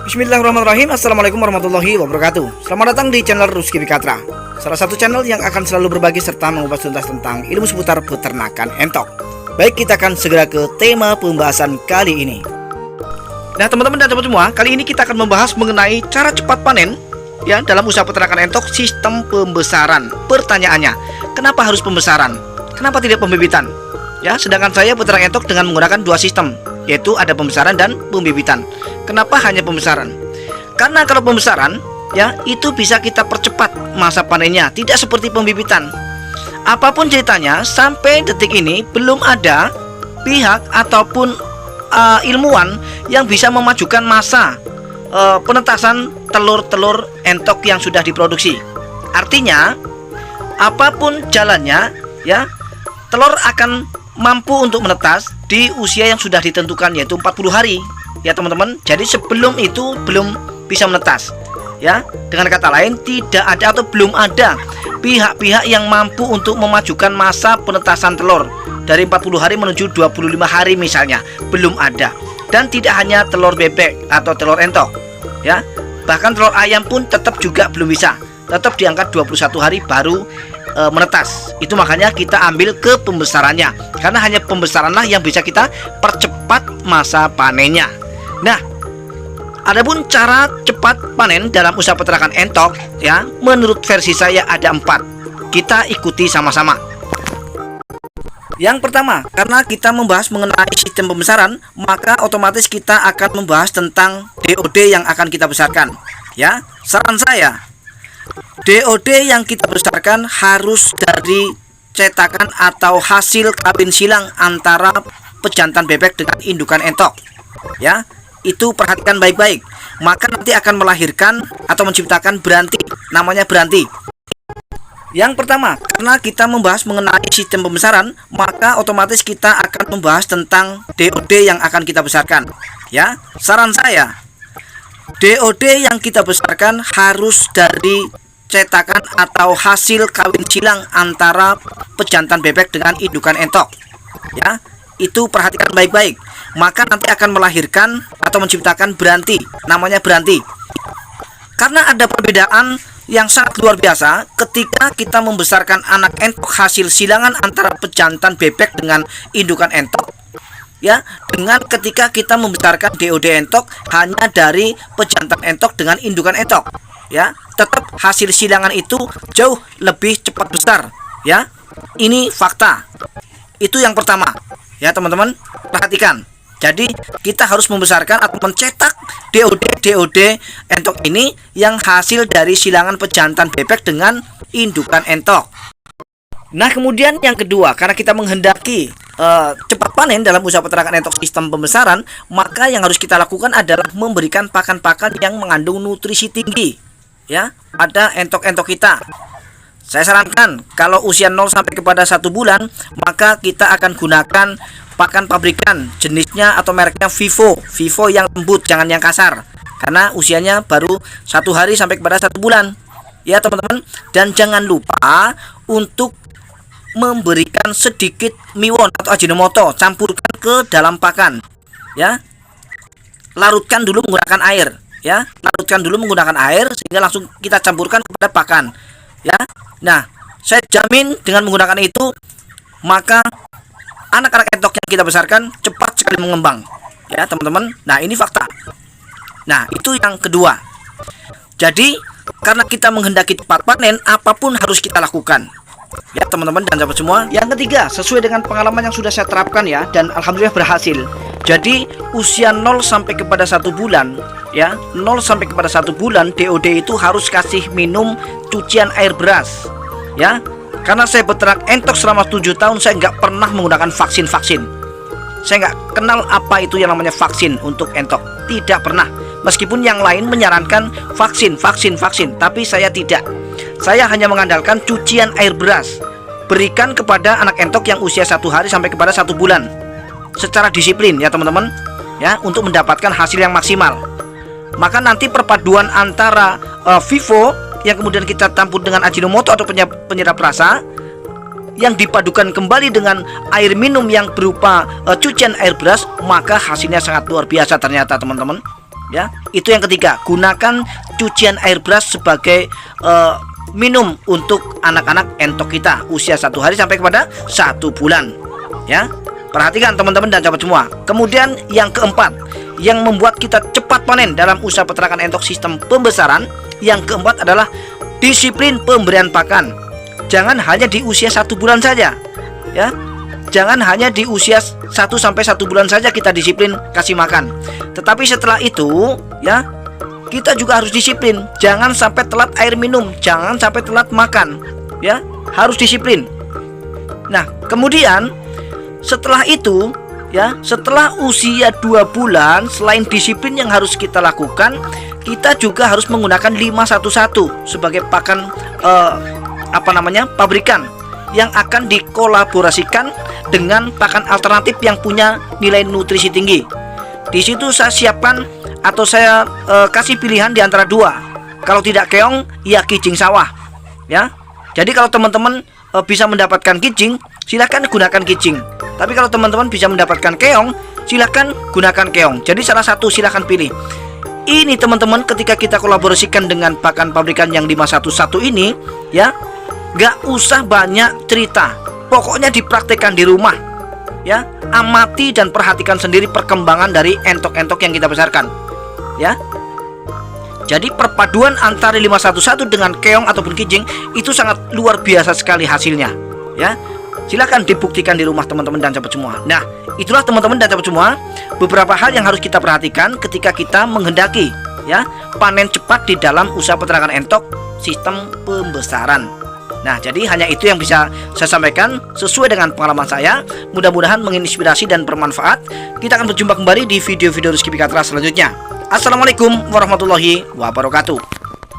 Bismillahirrahmanirrahim. Assalamualaikum warahmatullahi wabarakatuh. Selamat datang di channel Rusky Pikatra, salah satu channel yang akan selalu berbagi serta mengupas tuntas tentang ilmu seputar peternakan entok. Baik, kita akan segera ke tema pembahasan kali ini. Nah teman-teman dan sahabat semua, kali ini kita akan membahas mengenai cara cepat panen ya dalam usaha peternakan entok, sistem pembesaran. Pertanyaannya, kenapa harus pembesaran? Kenapa tidak pembibitan? Ya, sedangkan saya peternak entok dengan menggunakan dua sistem, yaitu ada pembesaran dan pembibitan. Kenapa hanya pembesaran? Karena kalau pembesaran ya itu bisa kita percepat masa panennya, tidak seperti pembibitan. Apapun ceritanya, sampai detik ini belum ada pihak ataupun ilmuwan yang bisa memajukan masa penetasan telur-telur entok yang sudah diproduksi. Artinya apapun jalannya ya, telur akan mampu untuk menetas di usia yang sudah ditentukan, yaitu 40 hari ya teman-teman. Jadi sebelum itu belum bisa menetas ya. Dengan kata lain, tidak ada atau belum ada pihak-pihak yang mampu untuk memajukan masa penetasan telur dari 40 hari menuju 25 hari misalnya, belum ada. Dan tidak hanya telur bebek atau telur entok ya, bahkan telur ayam pun tetap juga belum bisa, tetap di angka 21 hari baru menetas. Itu makanya kita ambil ke pembesarannya, karena hanya pembesaranlah yang bisa kita percepat masa panennya. Nah, adapun cara cepat panen dalam usaha peternakan entok ya, menurut versi saya ada 4. Kita ikuti sama-sama. Yang pertama, karena kita membahas mengenai sistem pembesaran, maka otomatis kita akan membahas tentang DOD yang akan kita besarkan. Ya, saran saya, DOD yang kita besarkan harus dari cetakan atau hasil kawin silang antara pejantan bebek dengan indukan entok. Ya, itu perhatikan baik-baik. Maka nanti akan melahirkan atau menciptakan beranti, namanya beranti. Yang pertama, karena kita membahas mengenai sistem pembesaran, maka otomatis kita akan membahas tentang DOD yang akan kita besarkan. Ya, saran saya, DOD yang kita besarkan harus dari cetakan atau hasil kawin silang antara pejantan bebek dengan indukan entok. Ya, itu perhatikan baik-baik. Maka nanti akan melahirkan atau menciptakan beranti, namanya beranti. Karena ada perbedaan yang sangat luar biasa ketika kita membesarkan anak entok hasil silangan antara pejantan bebek dengan indukan entok ya, dengan ketika kita membesarkan DOD entok hanya dari pejantan entok dengan indukan entok ya, tetap hasil silangan itu jauh lebih cepat besar ya. Ini fakta. Itu yang pertama ya teman-teman, perhatikan. Jadi kita harus membesarkan atau mencetak DOD entok ini yang hasil dari silangan pejantan bebek dengan indukan entok. Nah kemudian yang kedua, karena kita menghendaki cepat panen dalam usaha peternakan entok sistem pembesaran, maka yang harus kita lakukan adalah memberikan pakan-pakan yang mengandung nutrisi tinggi ya pada entok-entok kita. Saya sarankan kalau usia 0 sampai kepada 1 bulan, maka kita akan gunakan pakan pabrikan, jenisnya atau mereknya Vivo yang lembut, jangan yang kasar, karena usianya baru 1 hari sampai kepada 1 bulan ya teman-teman. Dan jangan lupa untuk memberikan sedikit miwon atau ajinomoto, campurkan ke dalam pakan ya. Larutkan dulu menggunakan air ya, larutkan dulu menggunakan air sehingga langsung kita campurkan kepada pakan ya. Nah, saya jamin dengan menggunakan itu, maka anak-anak entok yang kita besarkan cepat sekali mengembang ya teman-teman. Nah ini fakta. Nah itu yang kedua. Jadi karena kita menghendaki cepat panen, apapun harus kita lakukan ya teman-teman dan sahabat semua. Yang ketiga, sesuai dengan pengalaman yang sudah saya terapkan ya, dan alhamdulillah berhasil. Jadi usia 0 sampai kepada 1 bulan ya, 0 sampai kepada 1 bulan DOD itu harus kasih minum cucian air beras ya. Karena saya beternak entok selama 7 tahun, saya nggak pernah menggunakan vaksin-vaksin. Saya nggak kenal apa itu yang namanya vaksin untuk entok, tidak pernah. Meskipun yang lain menyarankan vaksin, tapi saya tidak. Saya hanya mengandalkan cucian air beras, berikan kepada anak entok yang usia 1 hari sampai kepada 1 bulan, secara disiplin ya teman-teman ya, untuk mendapatkan hasil yang maksimal. Maka nanti perpaduan antara Vivo yang kemudian kita campur dengan ajinomoto atau penyedap rasa yang dipadukan kembali dengan air minum yang berupa cucian air beras, maka hasilnya sangat luar biasa ternyata teman-teman Ya, itu yang ketiga, gunakan cucian air brush sebagai minum untuk anak-anak entok kita usia 1 hari sampai kepada 1 bulan. Ya, perhatikan teman-teman dan sahabat semua. Kemudian yang keempat, yang membuat kita cepat panen dalam usaha peternakan entok sistem pembesaran, yang keempat adalah disiplin pemberian pakan. Jangan hanya di usia 1 bulan saja, ya. Jangan hanya di usia 1 sampai 1 bulan saja kita disiplin kasih makan. Tetapi setelah itu, ya, kita juga harus disiplin. Jangan sampai telat air minum, jangan sampai telat makan, ya. Harus disiplin. Nah, kemudian setelah itu, ya, setelah usia 2 bulan, selain disiplin yang harus kita lakukan, kita juga harus menggunakan 511 sebagai pakan pabrikan yang akan dikolaborasikan dengan pakan alternatif yang punya nilai nutrisi tinggi. Di situ saya siapkan atau saya kasih pilihan di antara 2. Kalau tidak keong, ya kijing sawah, ya. Jadi kalau teman-teman bisa mendapatkan kijing, silahkan gunakan kijing. Tapi kalau teman-teman bisa mendapatkan keong, silahkan gunakan keong. Jadi salah satu silahkan pilih. Ini teman-teman, ketika kita kolaborasikan dengan pakan pabrikan yang 511 ini, ya, gak usah banyak cerita, pokoknya dipraktekkan di rumah, ya. Amati dan perhatikan sendiri perkembangan dari entok-entok yang kita besarkan, ya. Jadi perpaduan antara 511 dengan keong ataupun kijing itu sangat luar biasa sekali hasilnya, ya. Silahkan dibuktikan di rumah teman-teman dan sahabat semua. Nah, itulah teman-teman dan sahabat semua beberapa hal yang harus kita perhatikan ketika kita menghendaki, ya, panen cepat di dalam usaha peternakan entok sistem pembesaran. Nah, jadi hanya itu yang bisa saya sampaikan sesuai dengan pengalaman saya. Mudah-mudahan menginspirasi dan bermanfaat. Kita akan berjumpa kembali di video-video Rizky Pikatra selanjutnya. Assalamualaikum warahmatullahi wabarakatuh.